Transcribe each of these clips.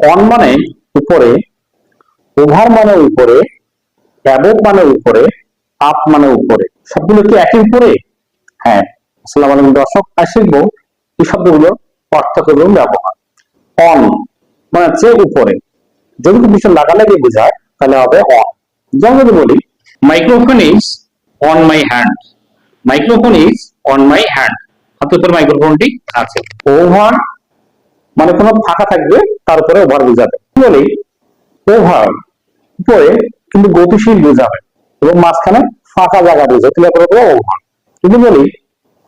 On মানে উপরে, over মানে উপরে, অ্যাবভ মানে উপরে, আপ মানে উপরে। সবগুলো কি একই উপরে? হ্যাঁ। আসসালামু আলাইকুম দর্শক, আজ শিখবো এই শব্দগুলো পার্থক্য এবং ব্যবহার। অন মানে হচ্ছে উপরে, যদি কোনো কিছু লাগালাগি বোঝায় তাহলে হবে অন। যেমন যদি বলি microphone is on my hand, microphone is on my hand, হাতের উপর মাইক্রোফোনটি আছে। ওভার মানে কোনো ফাঁকা থাকবে তার উপরে ওভার বোঝাবে। বলি ওভার উপরে কিন্তু গতিশীল বোঝাবে এবং মাঝখানে ফাঁকা জায়গা বোঝাবে, তাহলে করে দেবো ওভার। যদি বলি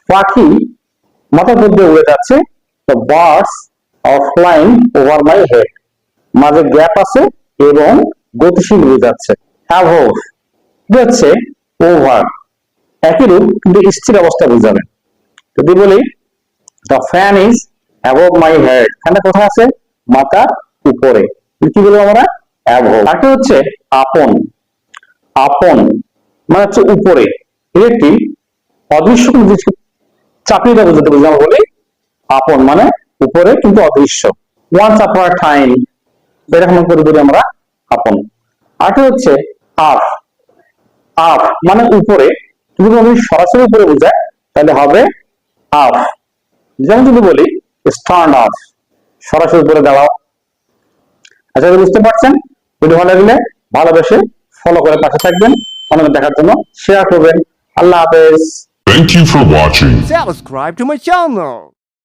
পাখি মাথার মধ্যে উড়ে যাচ্ছে, the birds are flying over my head, মাঝে গ্যাপ আছে এবং গতিশীল বোঝাচ্ছে। above হচ্ছে ওভার, একই রূপ কিন্তু স্থির অবস্থা বোঝাবে। যদি বলি the fan is above my head, ফ্যানটা কোথায় আছে? মাথার উপরে, কি বলবো আমরা? above। আর হচ্ছে আপন, আপন মানে হচ্ছে উপরে, এর একটি অদৃশ্য কোনো জিনিসকে চাপিয়ে দেওয়া বোঝাতে বুঝি, আমরা বলি আপন মানে উপরে কিন্তু অদৃশ্য। once upon a time, এরকম করে বলি আমরা আপন। আর হচ্ছে আপ, আপ মানে উপরে, যদি আমি সরাসরি উপরে বোঝাই তাহলে হবে আপ। যেমন যদি বলি স্ট্যান্ড আপ, সরাসরি উপরে দাঁড়াও। আশা করি বুঝতে পারছেন। ভিডিও ভালো লাগলে ভালোবেসে ফলো করে পাশে থাকবেন, অনেক দেখার জন্য শেয়ার করবেন। আল্লাহ হাফেজ। Thank you for watching. Subscribe to my channel.